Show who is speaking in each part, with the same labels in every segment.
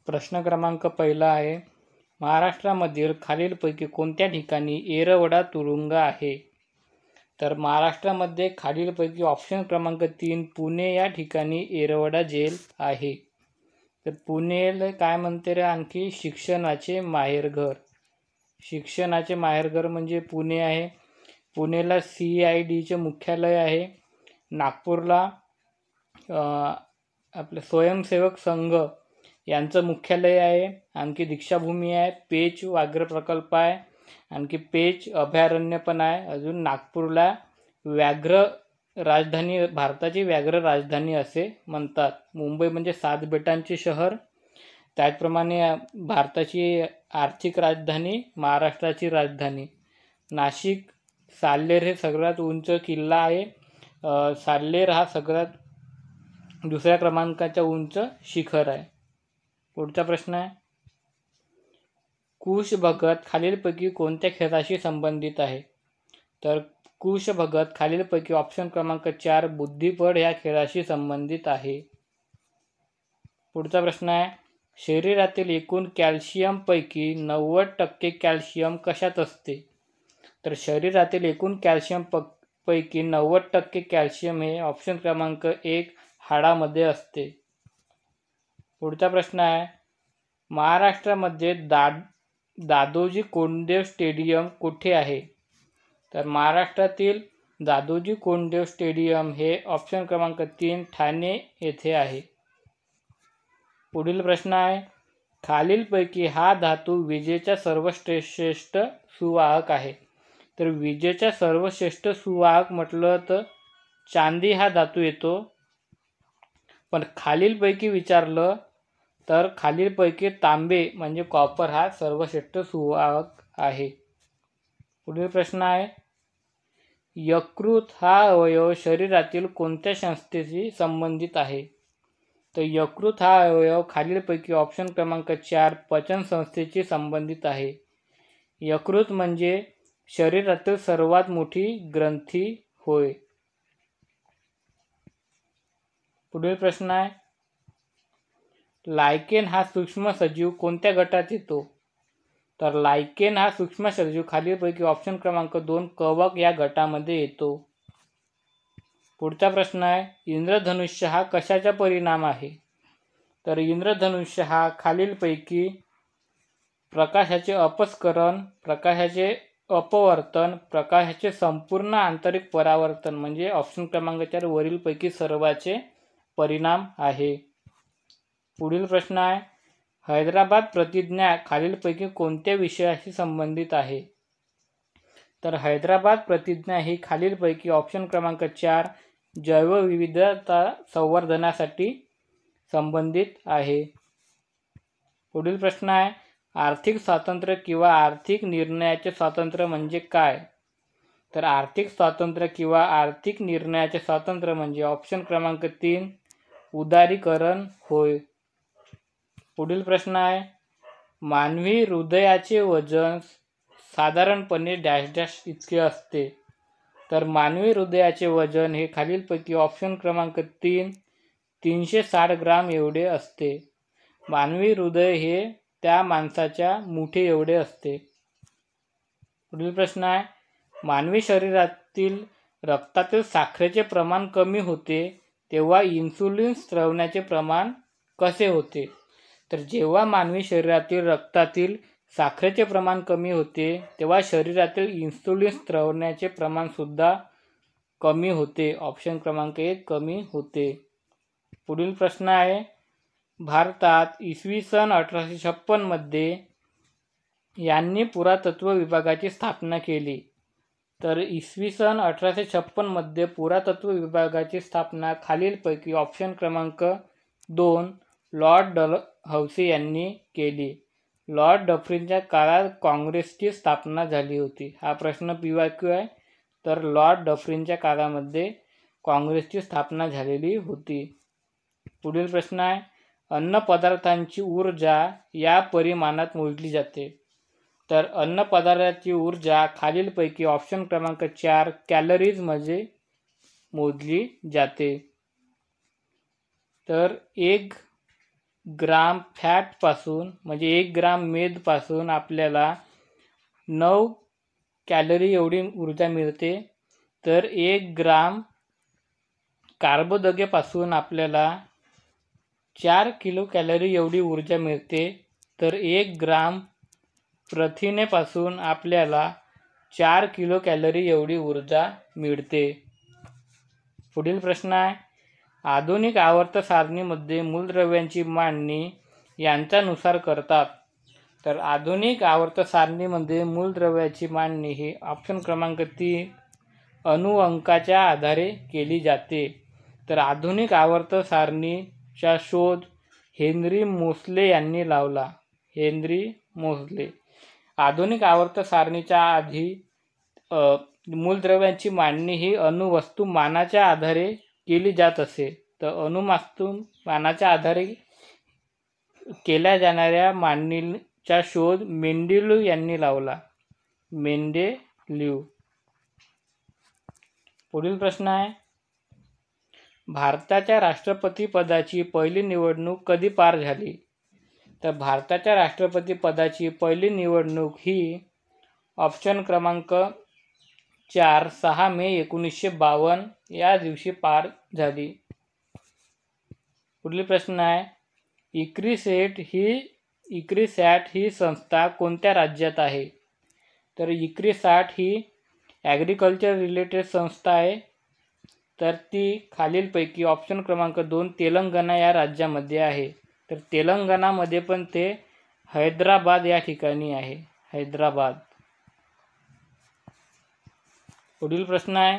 Speaker 1: प्रश्न क्रमांक पहिला आहे, महाराष्ट्रामधील खालीलपैकी कोणत्या ठिकाणी येरवडा तुरुंग आहे? तर महाराष्ट्रामध्ये खालीलपैकी ऑप्शन क्रमांक 3 पुणे या ठिकाणी येरवडा जेल आहे. तर पुणेला काय म्हणते रे आणखी? शिक्षणाचे माहेरघर. शिक्षणाचे माहेरघर म्हणजे पुणे आहे. पुणेला CIDचे मुख्यालय आहे. नागपूरला आपले स्वयंसेवक संघ यांचं मुख्यालय आहे. आणखी दीक्षाभूमी आहे. पेच व्याघ्र प्रकल्प आहे. आणखी पेच अभयारण्य पण आहे. अजून नागपूरला व्याघ्र राजधानी, भारताची व्याघ्र राजधानी असे म्हणतात. मुंबई म्हणजे 7 बेटांचे शहर. त्याचप्रमाणे भारताची आर्थिक राजधानी, महाराष्ट्राची राजधानी. नाशिक, साल्हेर हे सगळ्यात उंच किल्ला आहे. साल्हेर हा सगळ्यात दुसऱ्या क्रमांकाचा उंच शिखर आहे. पुढचा प्रश्न आहे, कुशभगत खालीलपैकी कोणत्या खेळाशी संबंधित आहे? तर कुशभगत खालीलपैकी ऑप्शन क्रमांक 4 बुद्धिबळ या खेळाशी संबंधित आहे. पुढचा प्रश्न आहे, शरीरातील एकूण कॅल्शियमपैकी 90% कॅल्शियम कशात असते? तर शरीरातील एकूण कॅल्शियम पैकी 90% कॅल्शियम हे ऑप्शन क्रमांक 1 हाडामध्ये असते. पुढचा प्रश्न आहे, महाराष्ट्रामध्ये दादोजी कोंडदेव स्टेडियम कुठे आहे? तर महाराष्ट्रातील दादोजी कोंडदेव स्टेडियम हे ऑप्शन क्रमांक 3 ठाणे येथे आहे. पुढील प्रश्न आहे, खालीलपैकी हा धातू विजेचा सर्वश्रेष्ठ सुवाहक आहे? तर विजेचा सर्वश्रेष्ठ सुवाहक म्हटलं तर चांदी हा धातू येतो. पण खालीलपैकी विचारलं तर खालीलपैकी तांबे म्हणजे कॉपर हा सर्वश्रेष्ठ सुवाहक आहे. पुढील प्रश्न आहे, यकृत हा अवयव शरीरातील कोणत्या संस्थेशी संबंधित आहे? तर यकृत हा अवयव खालीलपैकी ऑप्शन क्रमांक 4 पचन संस्थेशी संबंधित आहे. यकृत म्हणजे शरीरातील सर्वात मोठी ग्रंथी होय. पुढील प्रश्न आहे, लायकेन हा सूक्ष्म सजीव कोणत्या गटात येतो? तर लायकेन हा सूक्ष्म सजीव खालीलपैकी ऑप्शन क्रमांक 2 कवक या गटामध्ये येतो. पुढचा प्रश्न आहे, इंद्रधनुष्य हा कशाचा परिणाम आहे? तर इंद्रधनुष्य हा खालीलपैकी प्रकाशाचे अपस्करण, प्रकाशाचे अपवर्तन, प्रकाशाचे संपूर्ण आंतरिक परावर्तन म्हणजे ऑप्शन क्रमांक 4 वरीलपैकी सर्वाचे परिणाम आहे. पुढील प्रश्न आहे, हैदराबाद प्रतिज्ञा खालीलपैकी कोणत्या विषयाशी संबंधित आहे? तर हैदराबाद प्रतिज्ञा ही खालीलपैकी ऑप्शन क्रमांक 4 जैवविविधता संवर्धनासाठी संबंधित आहे. पुढील प्रश्न आहे, आर्थिक स्वातंत्र्य किंवा आर्थिक निर्णयाचे स्वातंत्र्य म्हणजे काय? तर आर्थिक स्वातंत्र्य किंवा आर्थिक निर्णयाचे स्वातंत्र्य म्हणजे ऑप्शन क्रमांक 3 उदारीकरण होय. पुढील प्रश्न आहे, मानवी हृदयाचे वजन साधारणपणे डॅश डॅश इतके असते? तर मानवी हृदयाचे वजन हे खालीलपैकी ऑप्शन क्रमांक 3 360 ग्राम एवढे असते. मानवी हृदय हे त्या माणसाच्या मुठी एवढे असते. पुढील प्रश्न आहे, मानवी शरीरातील रक्तातील साखरेचे प्रमाण कमी होते तेव्हा इन्सुलिन स्त्रवण्याचे प्रमाण कसे होते? तर जेव्हा मानवी शरीरातील रक्तातील साखरेचे प्रमाण कमी होते तेव्हा शरीरातील इन्सुलिन स्त्रवण्याचे प्रमाण सुद्धा कमी होते. ऑप्शन क्रमांक 1 कमी होते. पुढील प्रश्न आहे, भारतात इसवी सन 1856 मध्ये यांनी पुरातत्व विभागाची स्थापना केली. तर इसवी सन 1856 मध्ये पुरातत्व विभागाची स्थापना खालीलपैकी ऑप्शन क्रमांक 2 लॉर्ड डलहौसी यांनी केली. लॉर्ड डफरीनच्या काळात काँग्रेसची स्थापना झाली होती. हा प्रश्न PYQ आहे. तर लॉर्ड डफरीनच्या काळामध्ये काँग्रेसची स्थापना झालेली होती. पुढील प्रश्न आहे, अन्नपदार्थांची ऊर्जा या परिमाणात मोजली जाते? तर अन्नपदार्थाची ऊर्जा खालीलपैकी ऑप्शन क्रमांक 4 कॅलरीज मध्ये मोजली जाते. तर एक ग्राम फॅटपासून म्हणजे 1 ग्राम मेदपासून आपल्याला 9 कॅलरी एवढी ऊर्जा मिळते, तर 1 ग्राम कार्बोदकेपासून आपल्याला 4 किलो कॅलरी एवढी ऊर्जा मिळते, तर 1 ग्राम प्रथिनेपासून आपल्याला 4 किलो कॅलरी एवढी ऊर्जा मिळते. पुढील प्रश्न आहे, आधुनिक आवर्त सारणीमध्ये मूलद्रव्यांची मांडणी यांच्यानुसार करतात. तर आधुनिक आवर्त सारणीमध्ये मूलद्रव्याची मांडणी ही ऑप्शन क्रमांक 3 अणु अंकाच्या आधारे केली जाते. तर आधुनिक आवर्त सारणीचा शोध हेनरी मोसले यांनी लावला. हेनरी मोसले. आधुनिक आवर्त सारणीच्या आधी मूलद्रव्यांची मांडणी ही अणुवस्तुमानाच्या आधारे केली जात असे. तर अणुवस्तुमानाच्या आधारे केल्या जाणाऱ्या मांडणीचा शोध मेंडेलीव यांनी लावला. मेंडेलीव. पुढील प्रश्न आहे, भारताच्या राष्ट्रपती पदाची पहिली निवडणूक कधी पार झाली. तर भारताच्या राष्ट्रपती पदाची पहिली निवडणूक ही ऑप्शन क्रमांक 4 6 मे 1952 या दिवशी पार झाली. पुढील प्रश्न आहे, इक्रिसॅट ही संस्था कोणत्या राज्यात आहे. तर इक्रिसॅट ही ॲग्रिकल्चर रिलेटेड संस्था आहे, तर ती खालीलपैकी ऑप्शन क्रमांक 2 तेलंगणा या राज्यामध्ये आहे. तर तेलंगणामध्ये पण ते हैदराबाद या ठिकाणी आहे. हैदराबाद. पुढील प्रश्न आहे,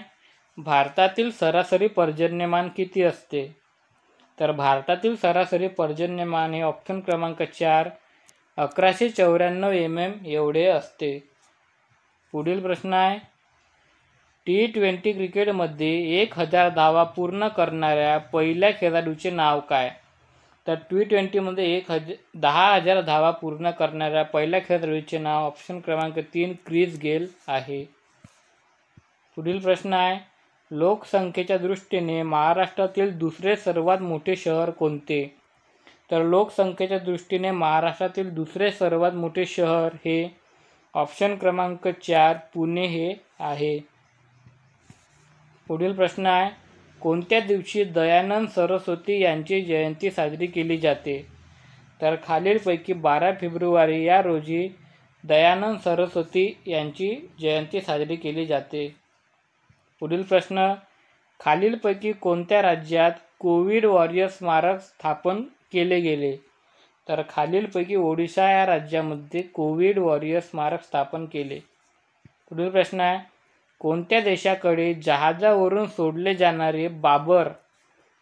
Speaker 1: भारतातील सरासरी पर्जन्यमान किती असते. तर भारतातील सरासरी पर्जन्यमान हे ऑप्शन क्रमांक 4 1194 mm एवढे असते. पुढील प्रश्न आहे, T20 क्रिकेटमध्ये 1000 धावा पूर्ण करणाऱ्या पहिल्या खेळाडूचे नाव काय. तर T20मध्ये 10,000 धावा पूर्ण करणाऱ्या पहिल्या खेळाडूचे नाव ऑप्शन क्रमांक 3 क्रिस गेल आहे. पुढील प्रश्न आहे, लोकसंख्येच्या दृष्टीने महाराष्ट्रातील दुसरे सर्वात मोठे शहर कोणते. तर लोकसंख्येच्या दृष्टीने महाराष्ट्रातील दुसरे सर्वात मोठे शहर हे ऑप्शन क्रमांक 4 पुणे हे आहे. पुढील प्रश्न आहे, कोणत्या दिवशी दयानंद सरस्वती यांची जयंती साजरी केली जाते. तर खालीलपैकी 12 फेब्रुवारी या रोजी दयानंद सरस्वती यांची जयंती साजरी केली जाते. पुढील प्रश्न, खालीलपैकी कोणत्या राज्यात कोविड वॉरियर स्मारक स्थापन केले गेले. तर खालीलपैकी ओडिशा या राज्यामध्ये कोविड वॉरियर स्मारक स्थापन केले. पुढील प्रश्न आहे, कोणत्या देशाकडे जहाजावरून सोडले जाणारे बाबर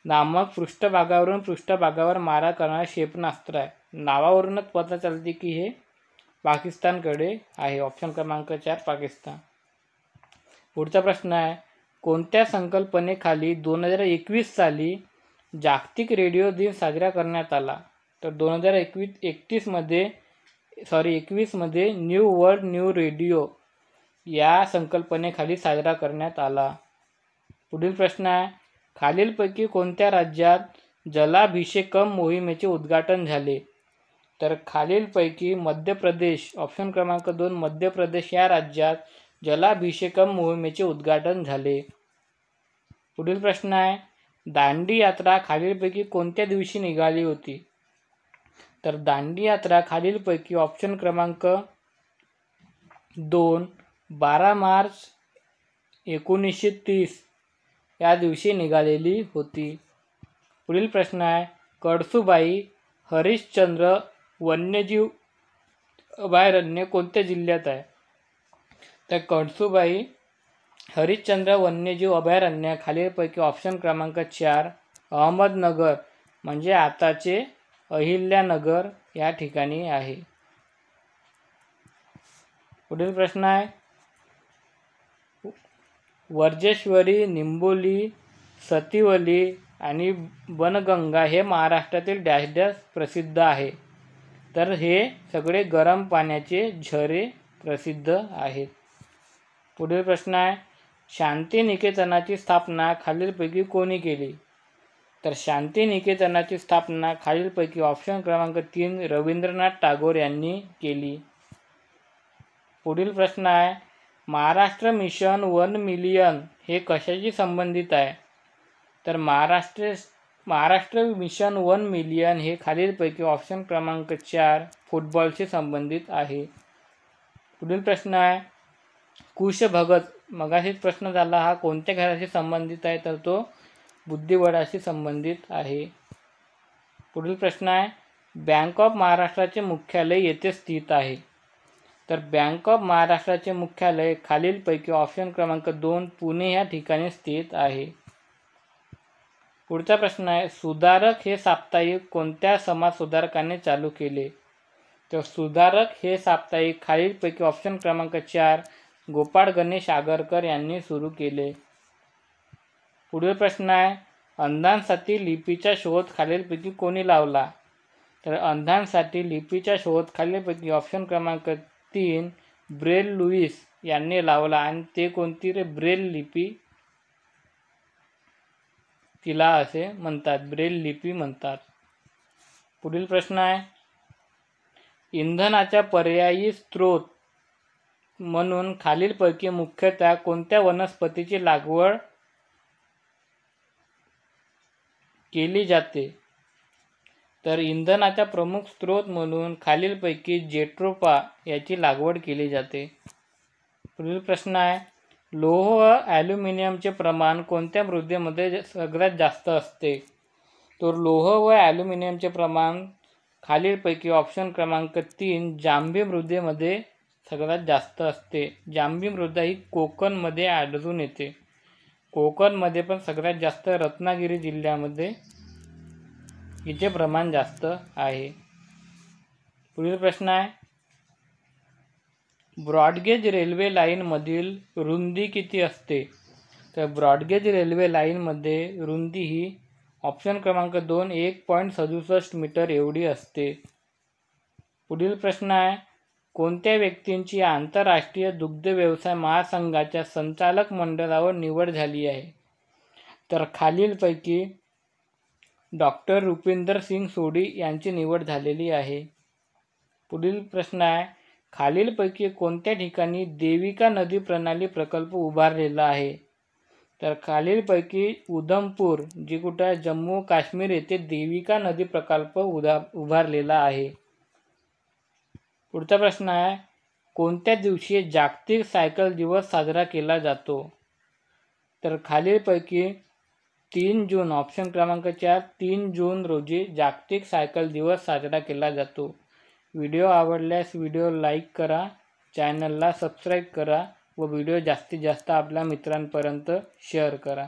Speaker 1: नामक पृष्ठभागावरून पृष्ठभागावर मारा करणारे क्षेपणास्त्र आहे. नावावरूनच पता चलते की हे पाकिस्तानकडे आहे. ऑप्शन क्रमांक 4 पाकिस्तान. पुढचा प्रश्न आहे, कोणत्या संकल्पनेखाली 2021 साली जागतिक रेडिओ दिन साजरा करण्यात आला. तर 2021 मध्ये न्यू वर्ल्ड न्यू रेडिओ या संकल्पनेखाली साजरा करण्यात आला. पुढील प्रश्न आहे, खालीलपैकी कोणत्या राज्यात जलाभिषेकम मोहिमेचे उद्घाटन झाले. तर खालीलपैकी मध्य प्रदेश ऑप्शन क्रमांक 2 मध्य प्रदेश या राज्यात जलाभिषेकम मोहिमेचे उद्घाटन झाले. पुढील प्रश्न आहे, दांडी यात्रा खालीलपैकी कोणत्या दिवशी निघाली होती. तर दांडी यात्रा खालीलपैकी ऑप्शन क्रमांक 2 12 मार्च 1930 या दिवशी निघालेली होती. पुढील प्रश्न आहे, कळसुबाई हरिश्चंद्र वन्यजीव अभयारण्य कोणत्या जिल्ह्यात आहे. तर कळसुबाई हरिश्चंद्र वन्यजीव अभयारण्य खालीलपैकी ऑप्शन क्रमांक 4 अहमदनगर म्हणजे आताचे अहिल्यानगर या ठिकाणी आहे. पुढील प्रश्न आहे, वर्जेश्वरी, निंबोली, सतिवली आणि बनगंगा हे महाराष्ट्रातील डॅश डॅश प्रसिद्ध आहे. तर हे सगळे गरम पाण्याचे झरे प्रसिद्ध आहेत. पुढील प्रश्न आहे, शांतिनिकेतनाची स्थापना खालीलपैकी कोणी केली. तर शांतिनिकेतनाची स्थापना खालीलपैकी ऑप्शन क्रमांक 3 रवींद्रनाथ टागोर यांनी केली. पुढील प्रश्न आहे, महाराष्ट्र मिशन 1 मिलियन हे कशाशी संबंधित आहे? तर महाराष्ट्र मिशन 1 मिलियन हे खालीलपैकी ऑप्शन क्रमांक 4 फुटबॉलशी संबंधित आहे. पुढील प्रश्न आहे, कुश भगत मगाशीच प्रश्न झाला, हा कोणत्या खेळाशी संबंधित आहे? तर तो बुद्धिबळाशी संबंधित आहे. पुढील प्रश्न आहे, बँक ऑफ महाराष्ट्राचे मुख्यालय येथे स्थित आहे. तर बँक ऑफ महाराष्ट्राचे मुख्यालय खालीलपैकी ऑप्शन क्रमांक 2 पुणे या ठिकाणी स्थित आहे. पुढचा प्रश्न आहे, सुधारक हे साप्ताहिक कोणत्या समाजसुधारकाने चालू केले? तर सुधारक हे साप्ताहिक खालीलपैकी ऑप्शन क्रमांक 4 गोपाळ गणेश आगरकर यांनी सुरू केले. पुढील प्रश्न आहे, अंधांसाठी लिपीचा शोध खालीलपैकी कोणी लावला? तर अंधांसाठी लिपीचा शोध खालीलपैकी ऑप्शन क्रमांक 3 ब्रेल लुईस यांनी लावला. आणि ते कोणती रे? ब्रेल लिपी, तिला असे म्हणतात, ब्रेल लिपी म्हणतात. पुढील प्रश्न आहे, इंधनाचा पर्यायी स्रोत म्हणून खालीलपैकी मुख्यतः कोणत्या वनस्पतीची लागवड केली जाते? तर इंधनाचा प्रमुख स्रोत म्हणून खालीलपैकी जेट्रोफा याची लागवड केली जाते. पुढील प्रश्न आहे, लोह व ॲल्युमिनियमचे प्रमाण कोणत्या मृदेमध्ये सगळ्यात जास्त असते? तर लोह व ॲल्युमिनियमचे प्रमाण खालीलपैकी ऑप्शन क्रमांक 3 जांभी मृदेमध्ये सगळ्यात जास्त असते. जांभी मृदा ही कोकणमध्ये आढळून येते. कोकणमध्ये पण सगळ्यात जास्त रत्नागिरी जिल्ह्यामध्ये हिचे प्रमाण जास्त आहे. पुढील प्रश्न आहे, ब्रॉडगेज रेल्वे लाईनमधील रुंदी किती असते? तर ब्रॉडगेज रेल्वे लाईनमध्ये रुंदी ही ऑप्शन क्रमांक 2 1.67 मीटर एवढी असते. पुढील प्रश्न आहे, कोणत्या व्यक्तींची आंतरराष्ट्रीय दुग्ध व्यवसाय महासंघाच्या संचालक मंडळावर निवड झाली आहे? तर खालीलपैकी डॉक्टर रुपिंदर सिंग सोढी यांची निवड झालेली आहे. पुढील प्रश्न आहे, खालीलपैकी कोणत्या ठिकाणी देविका नदी प्रणाली प्रकल्प उभारलेला आहे? तर खालीलपैकी उधमपूर, जी कुठं जम्मू काश्मीर येथे देविका नदी प्रकल्प उभारलेला आहे. पुढचा प्रश्न आहे, कोणत्या दिवशी जागतिक सायकल दिवस साजरा केला जातो? तर खालीलपैकी 3 जून ऑप्शन क्रमांक 4 3 जून रोजी जागतिक सायकल दिवस साजरा केला जातो. व्हिडिओ आवडल्यास व्हिडिओ लाईक करा, चॅनलला सबस्क्राईब करा व व्हिडिओ जास्तीत जास्त आपल्या मित्रांपर्यंत शेअर करा.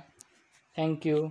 Speaker 1: थँक्यू.